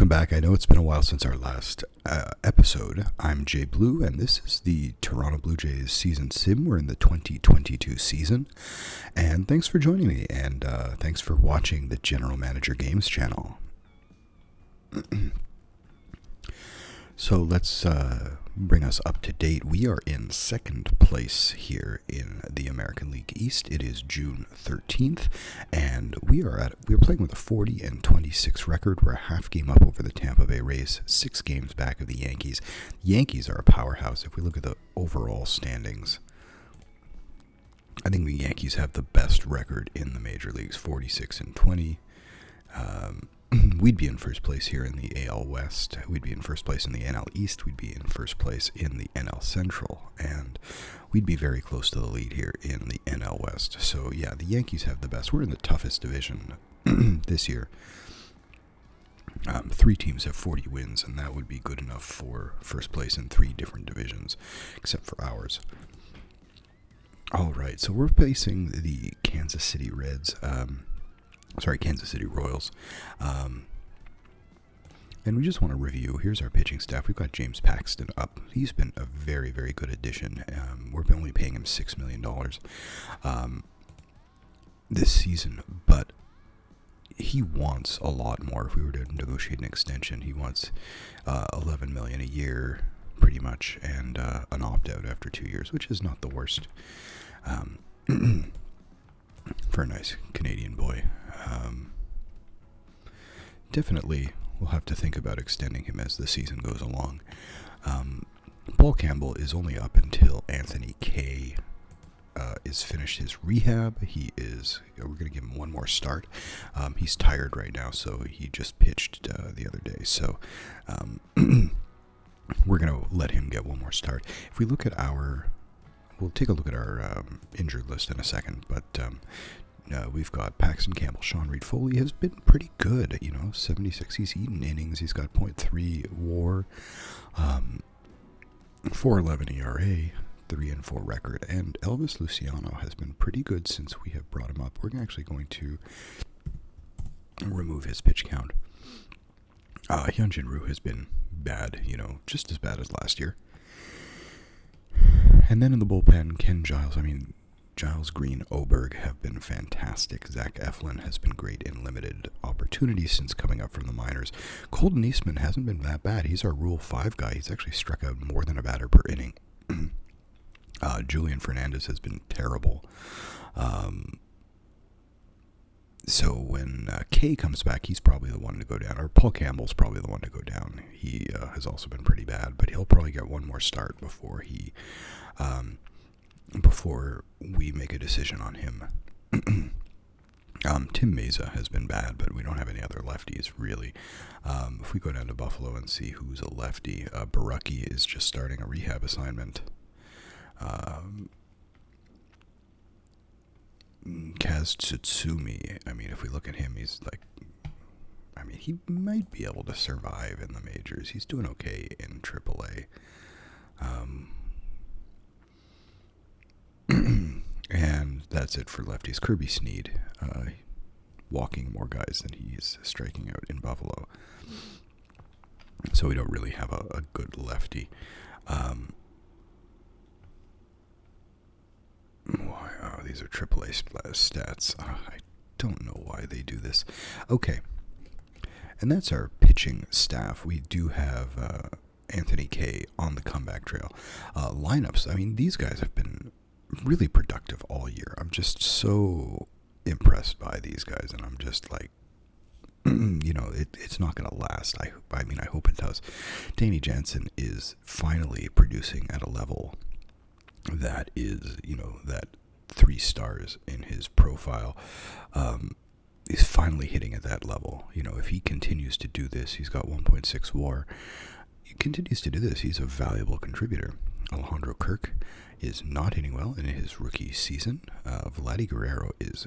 welcome back. I know it's been a while since our last episode. I'm JayBlue, and this is the Toronto Blue Jays season sim. We're in the 2022 season, and thanks for joining me, and thanks for watching the General Manager Games channel. So let's bring us up to date. We are in second place here in the American League East. It is June 13th, and we're playing with a 40-26 record. We're a half game up over the Tampa Bay Rays, 6 games back of the Yankees. The Yankees are a powerhouse. If we look at the overall standings, I think the Yankees have the best record in the major leagues, 46-20. We'd be in first place here in the AL West. We'd be in first place in the NL East. We'd be in first place in the NL Central. And we'd be very close to the lead here in the NL West. So, yeah, the Yankees have the best. We're in the toughest division this year. 3 teams have 40 wins, and that would be good enough for first place in 3 different divisions, except for ours. All right, so we're facing the Kansas City Royals. And we just want to review. Here's our pitching staff. We've got James Paxton up. He's been a very, very good addition. We're only paying him $6 million this season, but he wants a lot more. If we were to negotiate an extension, he wants $11 million a year, pretty much, and an opt-out after 2 years, which is not the worst for a nice Canadian boy. Definitely, we'll have to think about extending him as the season goes along. Paul Campbell is only up until Anthony Kay is finished his rehab. We're going to give him one more start. He's tired right now, so he just pitched the other day. So we're going to let him get one more start. If we look at we'll take a look at our injured list in a second, but we've got Paxton Campbell. Sean Reed-Foley has been pretty good, 76. He's eaten innings. He's got .3 WAR, 4.11 ERA, 3-4 record, and Elvis Luciano has been pretty good since we have brought him up. We're actually going to remove his pitch count. Hyunjin Ryu has been bad, just as bad as last year. And then in the bullpen, Ken Giles. Giles, Green, Oberg have been fantastic. Zach Eflin has been great in limited opportunities since coming up from the minors. Colton Eastman hasn't been that bad. He's our Rule 5 guy. He's actually struck out more than a batter per inning. Julian Fernandez has been terrible. So when Kay comes back, he's probably the one to go down. Or Paul Campbell's probably the one to go down. He has also been pretty bad, but he'll probably get one more start before we make a decision on him. Tim Meza has been bad, but we don't have any other lefties, really. If we go down to Buffalo and see who's a lefty, Barucki is just starting a rehab assignment. Kaz Tsutsumi, if we look at him, he's he might be able to survive in the majors. He's doing okay in AAA. And that's it for lefties. Kirby Sneed, walking more guys than he's striking out in Buffalo. So we don't really have a good lefty. These are AAA stats. I don't know why they do this. Okay. And that's our pitching staff. We do have Anthony Kay on the comeback trail. Lineups, these guys have been really productive all year. I'm just so impressed by these guys, and I'm just like, it's not going to last. I hope it does. Danny Jansen is finally producing at a level that is, that 3 stars in his profile. He's finally hitting at that level. If he continues to do this, he's got 1.6 WAR. He continues to do this, he's a valuable contributor. Alejandro Kirk is not hitting well in his rookie season. Vladdy Guerrero is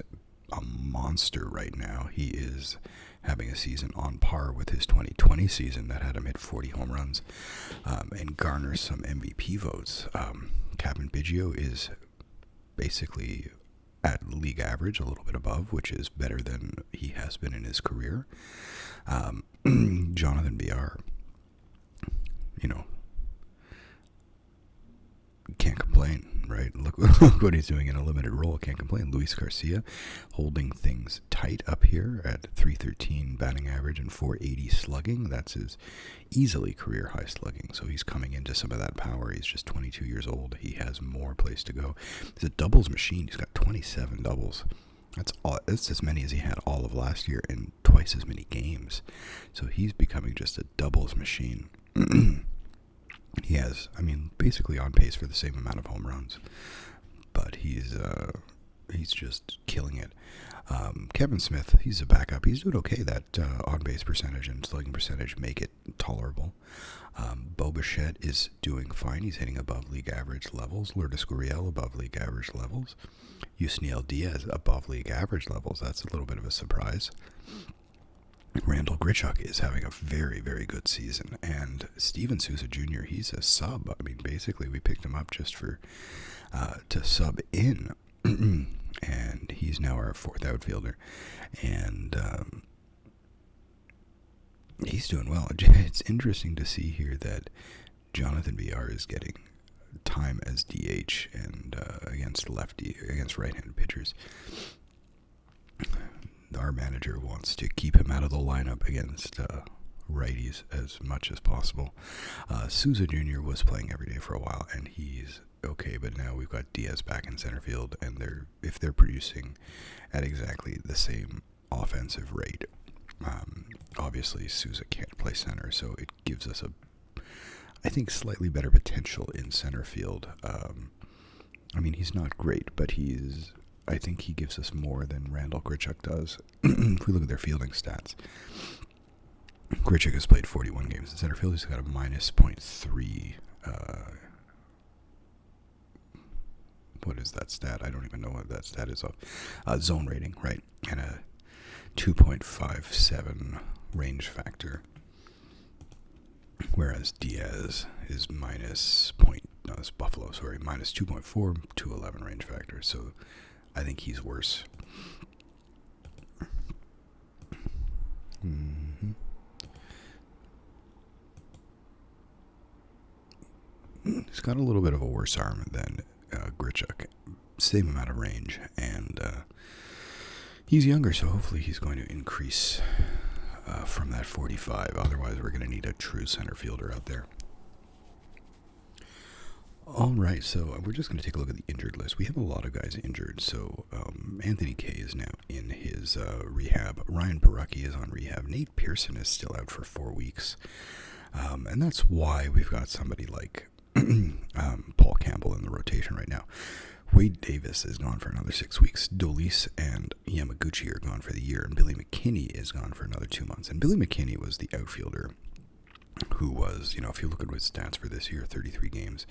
a monster right now. He is having a season on par with his 2020 season that had him hit 40 home runs and garner some MVP votes. Kevin Biggio is basically at league average, a little bit above, which is better than he has been in his career. Jonathan BR, you know, can't complain, right? Look what he's doing in a limited role. Can't complain. Luis Garcia holding things tight up here at 313 batting average and 480 slugging. That's his easily career high slugging. So he's coming into some of that power. He's just 22 years old. He has more place to go. He's a doubles machine. He's got 27 doubles. That's as many as he had all of last year in twice as many games. So he's becoming just a doubles machine. He has, basically on pace for the same amount of home runs, but he's just killing it. Kevin Smith, he's a backup. He's doing okay. That on-base percentage and slugging percentage make it tolerable. Bo Bichette is doing fine. He's hitting above league average levels. Lourdes Gurriel above league average levels. Yusniel Diaz above league average levels. That's a little bit of a surprise. Randall Grichuk is having a very, very good season. And Steven Souza Jr., he's a sub. Basically, we picked him up just for to sub in. And he's now our fourth outfielder. And he's doing well. It's interesting to see here that Jonathan BR is getting time as DH and against right-handed pitchers. Our manager wants to keep him out of the lineup against righties as much as possible. Souza Jr. was playing every day for a while, and he's okay, but now we've got Diaz back in center field, and if they're producing at exactly the same offensive rate, obviously Souza can't play center, so it gives us I think slightly better potential in center field. He's not great, but I think he gives us more than Randall Grichuk does. If we look at their fielding stats, Grichuk has played 41 games in center field. He's got a minus 0.3. What is that stat? I don't even know what that stat is of. Zone rating, right? And a 2.57 range factor. Whereas Diaz is minus 2.4, 211 range factor. So I think he's worse. Mm-hmm. He's got a little bit of a worse arm than Grichuk. Same amount of range. And he's younger, so hopefully he's going to increase from that 45. Otherwise, we're going to need a true center fielder out there. All right, so we're just going to take a look at the injured list. We have a lot of guys injured. So Anthony Kay is now in his rehab. Ryan Baracki is on rehab. Nate Pearson is still out for 4 weeks. And that's why we've got somebody like Paul Campbell in the rotation right now. Wade Davis is gone for another 6 weeks. Dolis and Yamaguchi are gone for the year. And Billy McKinney is gone for another 2 months. And Billy McKinney was the outfielder who was, if you look at his stats for this year, 33 games,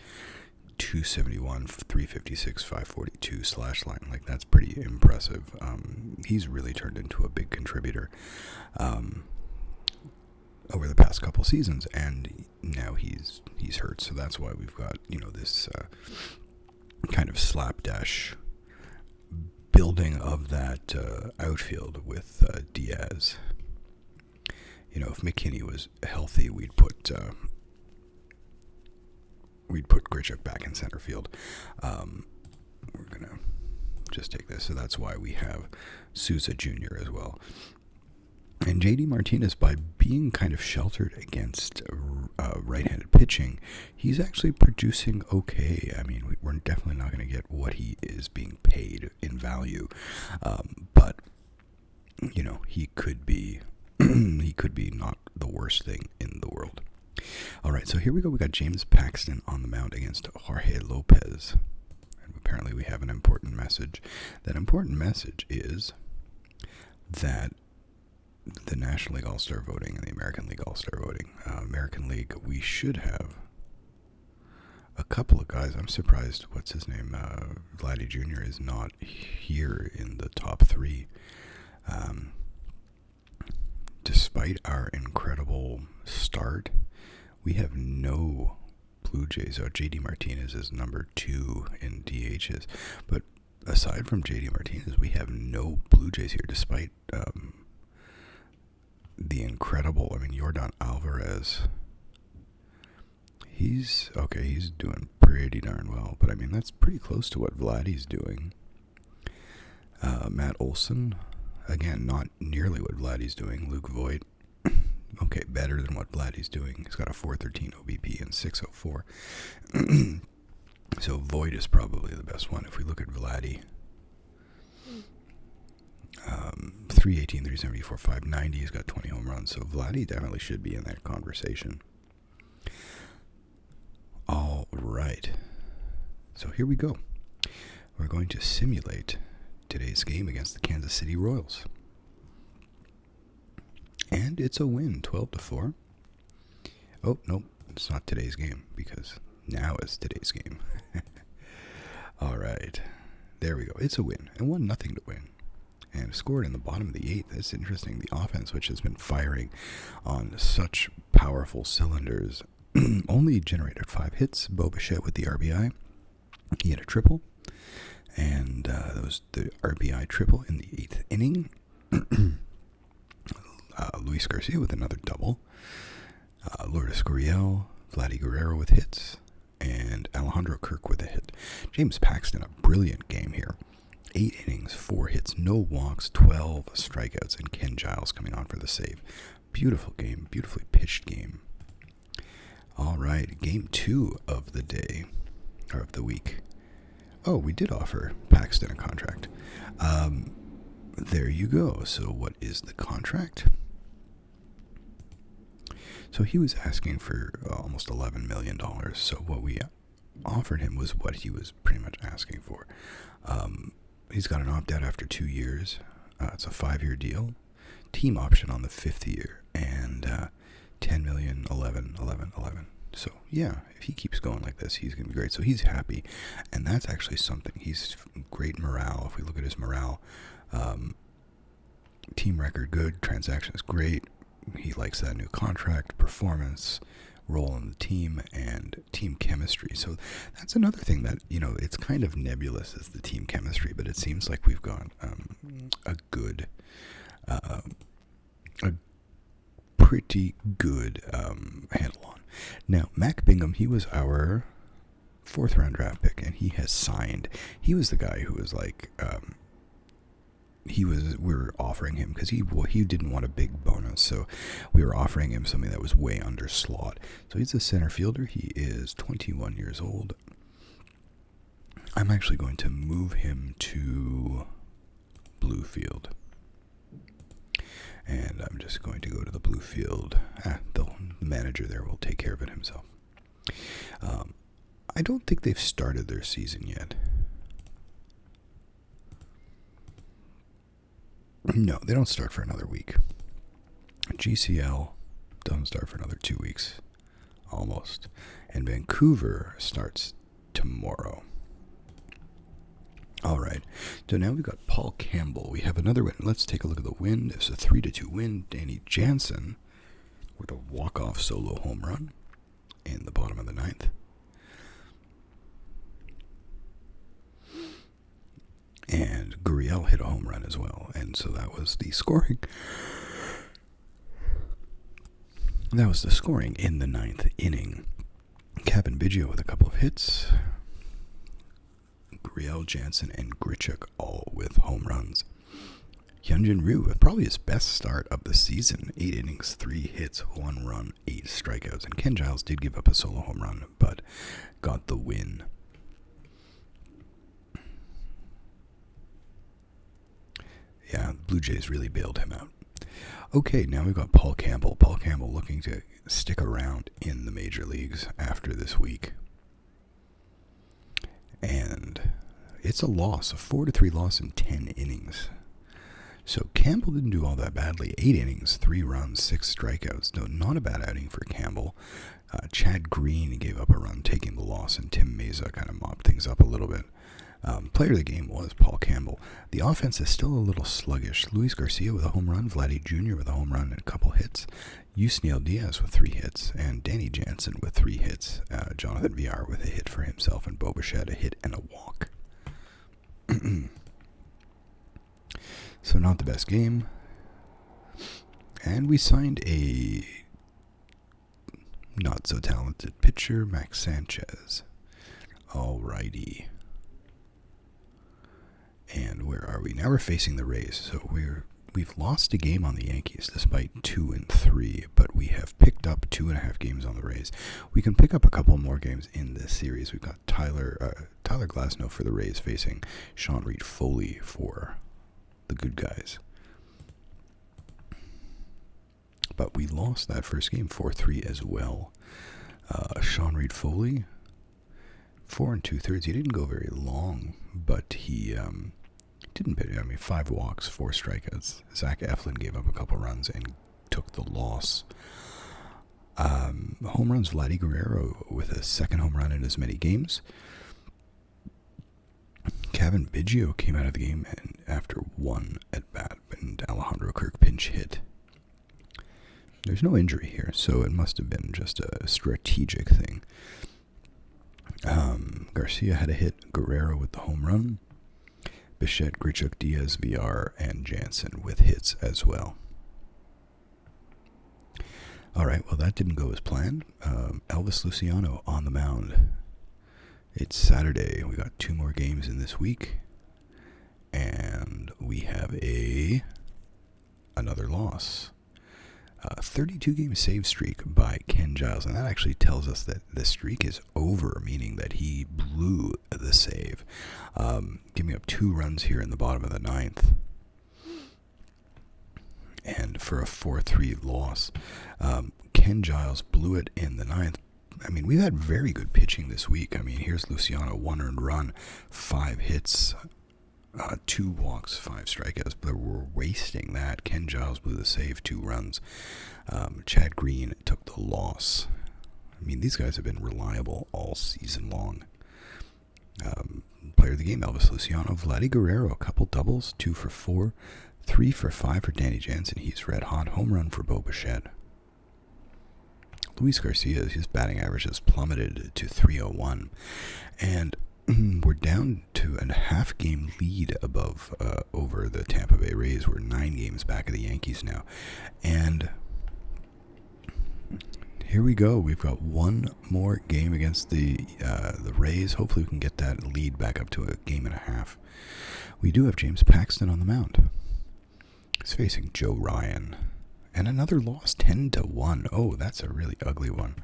271, 356, 542 slash line. Like, that's pretty impressive. He's really turned into a big contributor over the past couple seasons, and now he's hurt. So that's why we've got, this kind of slapdash building of that outfield with Diaz. If McKinney was healthy, we'd put Grichuk back in center field. We're gonna just take this, so that's why we have Souza Jr. as well. And JD Martinez, by being kind of sheltered against right-handed pitching, he's actually producing okay. We're definitely not going to get what he is being paid in value, but he could be not the worst thing in the world. All right, so here we go. We got James Paxton on the mound against Jorge Lopez, and apparently we have an important message. That important message is that the National League All-Star voting and the American League All-Star voting. American League, we should have a couple of guys. I'm surprised, what's his name? Vladdy Jr. is not here in the top 3. Despite our incredible start, we have no Blue Jays. JD Martinez is number 2 in DHs. But aside from JD Martinez, we have no Blue Jays here, despite the incredible, Yordan Alvarez. He's doing pretty darn well, but that's pretty close to what Vladdy's doing. Matt Olson, again, not nearly what Vladdy's doing. Luke Voigt, okay, better than what Vladdy's doing. He's got a 413 OBP and 604. So Voigt is probably the best one if we look at Vladdy. 318, 374, 590. He's got 20 home runs. So Vladdy definitely should be in that conversation. All right. So here we go. We're going to simulate today's game against the Kansas City Royals. And it's a win, 12-4. Oh, nope, it's not today's game because now is today's game. All right. There we go. It's a win. And 1-0 to win. And scored in the bottom of the 8th. That's interesting. The offense, which has been firing on such powerful cylinders, only generated 5 hits. Bo Bichette with the RBI. He had a triple. And that was the RBI triple in the 8th inning. Luis Garcia with another double. Lourdes Gurriel, Vladdy Guerrero with hits. And Alejandro Kirk with a hit. James Paxton, a brilliant game here. 8 innings, 4 hits, no walks, 12 strikeouts, and Ken Giles coming on for the save. Beautiful game, beautifully pitched game. All right, game 2 of the day, or of the week. Oh, we did offer Paxton a contract. There you go. So what is the contract? So he was asking for almost $11 million. So what we offered him was what he was pretty much asking for. He's got an opt-out after 2 years. It's a 5-year deal. Team option on the 5th year. And $10 million, 11. So, yeah, if he keeps going like this, he's going to be great. So he's happy. And that's actually something. He's great morale. If we look at his morale, team record good. Transaction is great. He likes that new contract, performance, role in the team, and team chemistry. So that's another thing that, it's kind of nebulous is the team chemistry, but it seems like we've got a pretty good handle on. Now, Mac Bingham, he was our 4th round draft pick, and he has signed. He was the guy who was like, we were offering him because he didn't want a big bonus, so we were offering him something that was way under slot. So he's a center fielder. He is 21 years old. I'm actually going to move him to blue field. And I'm just going to go to the blue field. The manager there will take care of it himself. I don't think they've started their season yet. No, they don't start for another week. GCL doesn't start for another 2 weeks. Almost. And Vancouver starts tomorrow. All right. So now we've got Paul Campbell. We have another win. Let's take a look at the win. It's a 3-2 win. Danny Jansen with a walk-off solo home run in the bottom of the 9th. And Gurriel hit a home run as well. And so that was the scoring. That was the scoring in the 9th inning. Kevin Biggio with a couple of hits. Gurriel, Jansen, and Grichuk all with home runs. Hyunjin Ryu with probably his best start of the season. 8 innings, 3 hits, 1 run, 8 strikeouts. And Ken Giles did give up a solo home run, but got the win. Yeah, the Blue Jays really bailed him out. Okay, now we've got Paul Campbell. Paul Campbell looking to stick around in the major leagues after this week. And it's a loss, a 4-3 loss in 10 innings. So Campbell didn't do all that badly. 8 innings, 3 runs, 6 strikeouts. No, not a bad outing for Campbell. Chad Green gave up a run, taking the loss, and Tim Meza kind of mopped things up a little bit. Player of the game was Paul Campbell. The offense is still a little sluggish. Luis Garcia with a home run, Vladdy Jr. with a home run and a couple hits, Yusniel Diaz with 3 hits, and Danny Jansen with 3 hits. Jonathan Villar with a hit for himself, and Bo Bichette a hit and a walk. So not the best game. And we signed a not so talented pitcher, Max Sanchez. Alrighty. And where are we? Now we're facing the Rays. So we've lost a game on the Yankees despite 2-3, but we have picked up 2.5 games on the Rays. We can pick up a couple more games in this series. We've got Tyler Glasnow for the Rays facing Sean Reed Foley for the good guys. But we lost that first game 4-3 as well. Sean Reed Foley, 4 2/3. He didn't go very long, but he didn't pitch. 5 walks, 4 strikeouts. Zach Eflin gave up a couple runs and took the loss. Home runs, Vladdy Guerrero with a second home run in as many games. Kevin Biggio came out of the game and after 1 at bat, and Alejandro Kirk pinch hit. There's no injury here, so it must have been just a strategic thing. Garcia had a hit, Guerrero with the home run, Bichette, Grichuk, Diaz, VR, and Jansen with hits as well. Alright, well that didn't go as planned. Elvis Luciano on the mound. It's Saturday. We got 2 more games in this week. And we have another loss. 32-game save streak by Ken Giles, and that actually tells us that the streak is over, meaning that he blew the save, giving up 2 runs here in the bottom of the 9th, and for a 4-3 loss. Ken Giles blew it in the 9th. We've had very good pitching this week. Here's Luciano, 1 earned run, 5 hits, 2 walks, 5 strikeouts, but we're wasting that. Ken Giles blew the save, 2 runs. Chad Green took the loss. These guys have been reliable all season long. Player of the game, Elvis Luciano. Vladdy Guerrero, a couple doubles, 2 for 4, 3 for 5 for Danny Jansen. He's red hot. Home run for Bo Bichette. Luis Garcia, his batting average has plummeted to .301. And we're down to a half-game lead over the Tampa Bay Rays. We're 9 games back of the Yankees now. And here we go. We've got 1 more game against the Rays. Hopefully we can get that lead back up to a game and a half. We do have James Paxton on the mound. He's facing Joe Ryan. And another loss, 10-1. Oh, that's a really ugly one.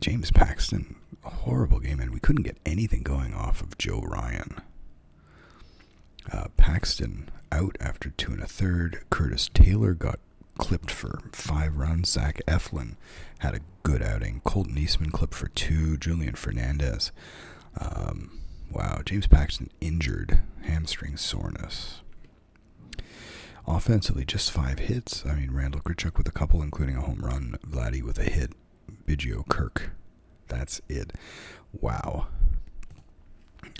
James Paxton, a horrible game, and we couldn't get anything going off of Joe Ryan. Paxton out after 2 1/3. Curtis Taylor got clipped for 5 runs. Zach Eflin had a good outing. Colton Eastman clipped for 2. Julian Fernandez. Wow, James Paxton injured, hamstring soreness. Offensively, just 5 hits. Randall Grichuk with a couple, including a home run. Vladdy with a hit. Biggio, Kirk. That's it. Wow.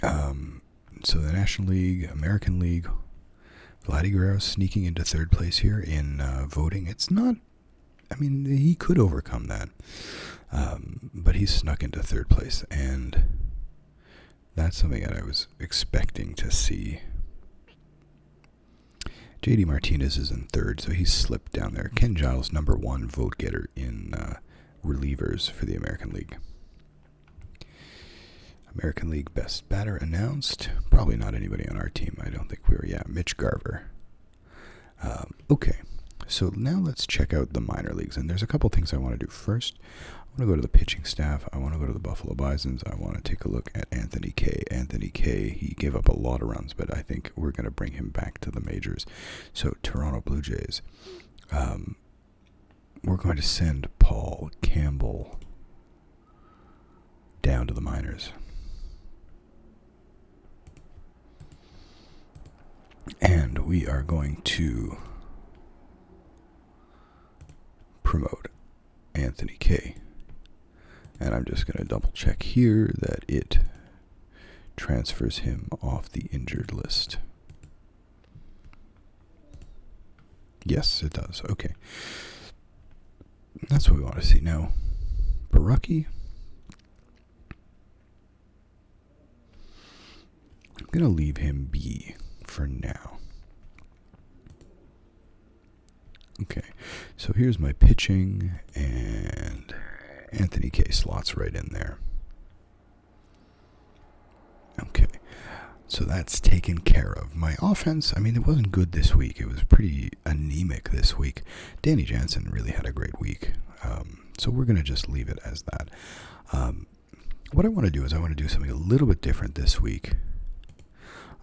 So the National League, American League, Vladdy Guerrero sneaking into 3rd place here in voting. It's not, he could overcome that. But he's snuck into 3rd place, and that's something that I was expecting to see. JD Martinez is in 3rd, so he's slipped down there. Ken Giles, number 1 vote getter in relievers for the American League. American League best batter announced. Probably not anybody on our team. I don't think we were. Yeah, Mitch Garver. Okay, so now let's check out the minor leagues. And there's a couple things I want to do. First, I want to go to the pitching staff. I want to go to the Buffalo Bisons. I want to take a look at Anthony Kay. Anthony Kay, he gave up a lot of runs, but I think we're going to bring him back to the majors. So, Toronto Blue Jays. We're going to send Paul Campbell down to the minors. And we are going to promote Anthony Kay. And I'm just going to double check here that it transfers him off the injured list. Yes, it does. Okay. That's what we want to see now. Baraki. I'm going to leave him be for now. Okay, so here's my pitching, and Anthony K slots right in there. Okay, so that's taken care of. My offense, I mean, it wasn't good this week. It was pretty anemic this week. Danny Jansen really had a great week, so we're going to just leave it as that. What I want to do is I want to do something a little bit different this week.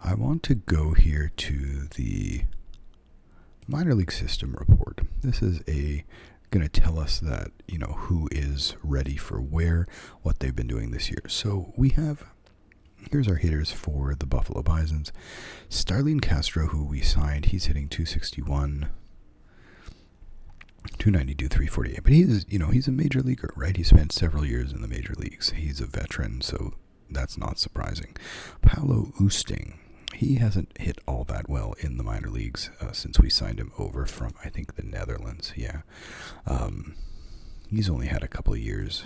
I want to go here to the minor league system report. This is going to tell us that, who is ready for where, what they've been doing this year. So here's our hitters for the Buffalo Bisons. Starlene Castro, who we signed, he's hitting 261, 292, 348. But he's a major leaguer, right? He spent several years in the major leagues. He's a veteran, so that's not surprising. Paolo Oosting, he hasn't hit all that well in the minor leagues since we signed him over from, I think, the Netherlands. Yeah. He's only had a couple of years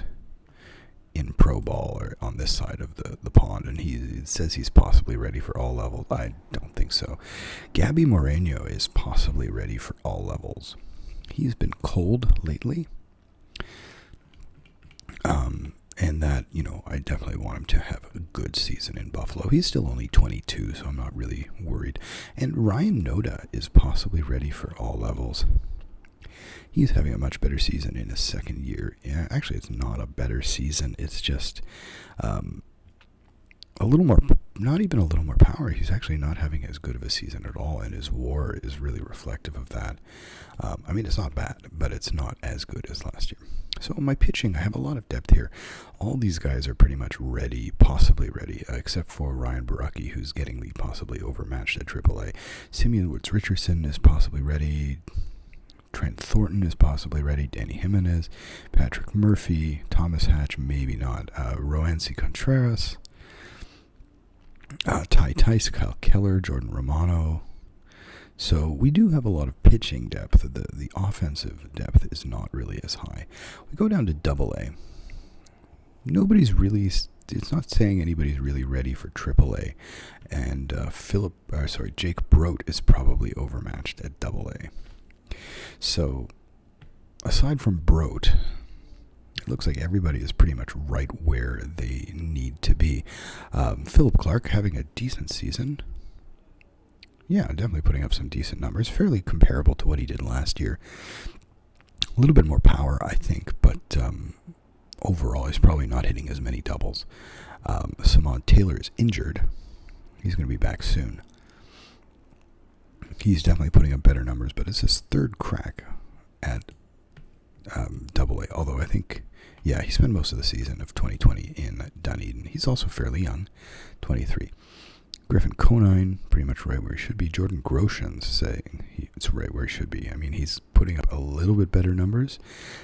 in pro ball or on this side of the pond, and he says he's possibly ready for all levels. I don't think so. Gabby Moreno is possibly ready for all levels. He's been cold lately. And that, I definitely want him to have a good season in Buffalo. He's still only 22, so I'm not really worried. And Ryan Noda is possibly ready for all levels. He's having a much better season in his second year. Yeah, actually, it's not a better season. It's just a little more, not even a little more power. He's actually not having as good of a season at all, and his WAR is really reflective of that. I mean, it's not bad, but it's not as good as last year. So my pitching, I have a lot of depth here. All these guys are pretty much ready, possibly ready, except for Ryan Baraki, who's getting possibly overmatched at AAA. Simeon Woods-Richardson is possibly ready. Trent Thornton is possibly ready. Danny Jimenez, Patrick Murphy, Thomas Hatch, maybe not. Roansy Contreras, Ty Tice, Kyle Keller, Jordan Romano. So we do have a lot of pitching depth. The offensive depth is not really as high. We go down to AA. It's not saying anybody's really ready for AAA. And Jake Brote is probably overmatched at AA. So aside from Brote, it looks like everybody is pretty much right where they need to be. Philip Clark having a decent season. Yeah, definitely putting up some decent numbers. Fairly comparable to what he did last year. A little bit more power, I think, but overall he's probably not hitting as many doubles. Samad Taylor is injured. He's going to be back soon. He's definitely putting up better numbers, but it's his third crack at AA. Although I think, he spent most of the season of 2020 in Dunedin. He's also fairly young, 23. Griffin Conine, pretty much right where he should be. Jordan Groshans saying it's right where he should be. I mean, he's putting up a little bit better numbers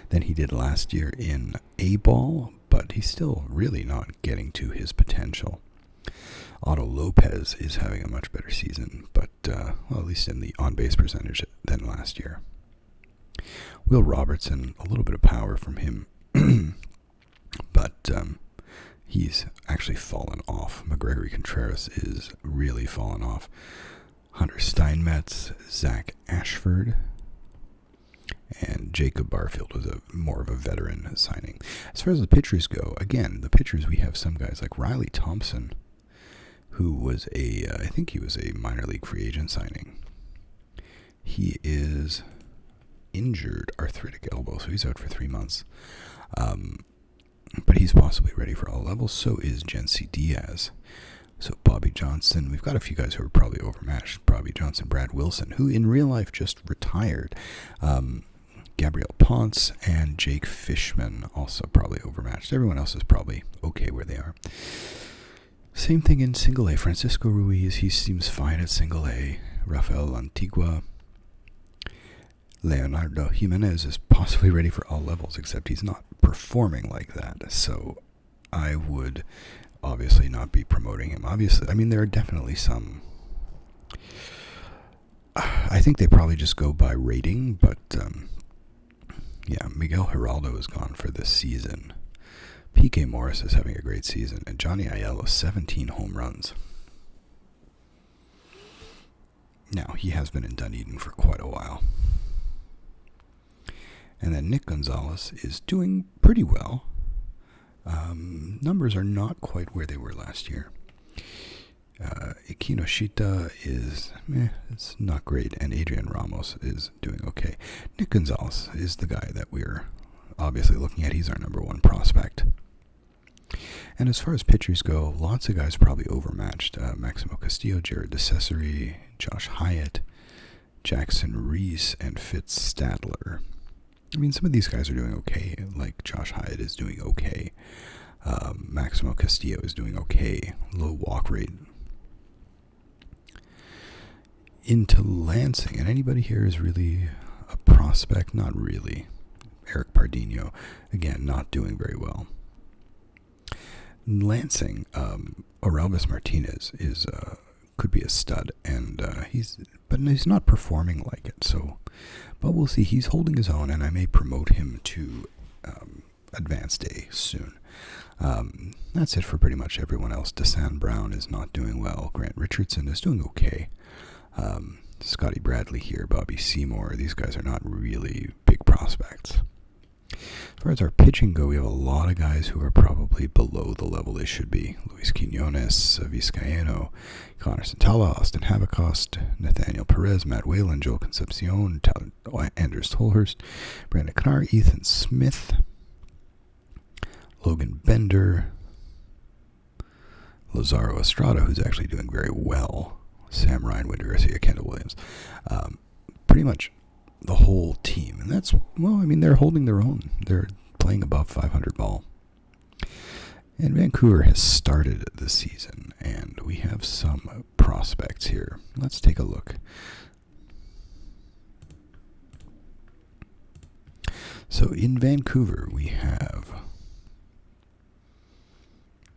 than he did last year in A-ball, but he's still really not getting to his potential. Otto Lopez is having a much better season, but at least in the on-base percentage than last year. Will Robertson, a little bit of power from him, but he's actually fallen off. McGregory Contreras is really fallen off. Hunter Steinmetz, Zach Ashford, and Jacob Barfield was more of a veteran signing. As far as the pitchers go, again, the pitchers, we have some guys like Riley Thompson, who was I think he was a minor league free agent signing. He is injured arthritic elbow, so he's out for 3 months. But he's possibly ready for all levels. So is Jency Diaz. So Bobby Johnson. We've got a few guys who are probably overmatched. Bobby Johnson, Brad Wilson, who in real life just retired. Gabriel Ponce and Jake Fishman also probably overmatched. Everyone else is probably okay where they are. Same thing in single A. Francisco Ruiz, he seems fine at single A. Rafael Antigua. Leonardo Jimenez is possibly ready for all levels, except he's not performing like that. So I would obviously not be promoting him. Obviously, I mean, there are definitely some. I think they probably just go by rating, but Miguel Geraldo is gone for this season. P.K. Morris is having a great season, and Johnny Aiello, 17 home runs. Now, he has been in Dunedin for quite a while. And then Nick Gonzalez is doing pretty well. Numbers are not quite where they were last year. Ikinoshita is, it's not great, and Adrian Ramos is doing okay. Nick Gonzalez is the guy that we're obviously looking at. He's our number one prospect. And as far as pitchers go, lots of guys probably overmatched. Maximo Castillo, Jared DeCesare, Josh Hyatt, Jackson Reese, and Fitz Stadler. I mean, some of these guys are doing okay, like Josh Hyatt is doing okay. Maximo Castillo is doing okay. Low walk rate. Into Lansing, and anybody here is really a prospect? Not really. Eric Pardinho, again, not doing very well. Lansing, Orelvis Martinez is could be a stud, and he's not performing like it. So, but we'll see. He's holding his own, and I may promote him to Advanced A soon. That's it for pretty much everyone else. Desan Brown is not doing well. Grant Richardson is doing okay. Scotty Bradley here, Bobby Seymour. These guys are not really big prospects. As far as our pitching go, we have a lot of guys who are probably below the level they should be. Luis Quinones, Vizcaíno, Connor Santala, Austin Havacost, Nathaniel Perez, Matt Whalen, Joel Concepcion, Anders Tolhurst, Brandon Knar, Ethan Smith, Logan Bender, Lazaro Estrada, who's actually doing very well, Sam Ryan, Winter Garcia, Kendall Williams. Pretty much the whole team. And that's, well, I mean, they're holding their own. They're playing above 500 ball. And Vancouver has started the season, and we have some prospects here. Let's take a look. So in Vancouver, we have,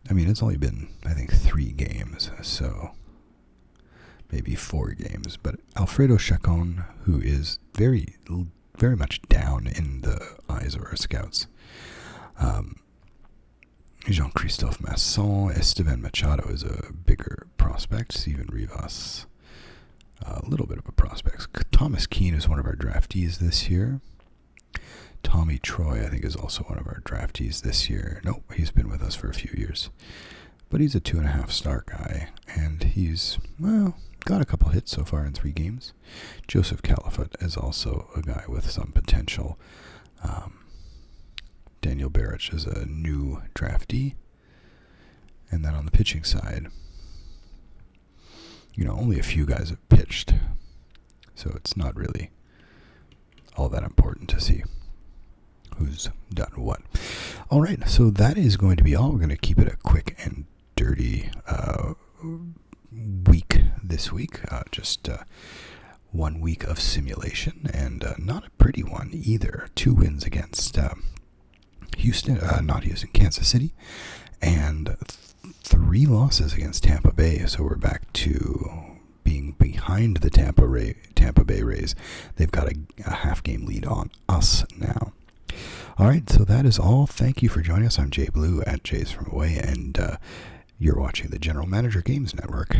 I mean, it's only been, I think, 3 games, so maybe 4 games, but Alfredo Chacon, who is very, very much down in the eyes of our scouts. Jean-Christophe Masson, Esteban Machado is a bigger prospect. Steven Rivas, a little bit of a prospect. Thomas Keane is one of our draftees this year. Tommy Troy, I think, is also one of our draftees this year. Nope, he's been with us for a few years. But he's a 2.5-star guy, and he's, well, got a couple hits so far in 3 games. Joseph Califat is also a guy with some potential. Daniel Barrich is a new draftee. And then on the pitching side, only a few guys have pitched. So it's not really all that important to see who's done what. All right, so that is going to be all. We're going to keep it a quick and dirty week this week. Just 1 week of simulation, and not a pretty one either. 2 wins against Kansas City, and 3 losses against Tampa Bay. So we're back to being behind the Tampa Bay Rays. They've got a half-game lead on us now. All right, so that is all. Thank you for joining us. I'm JayBlue at Jays From Away, and you're watching the General Manager Games Network.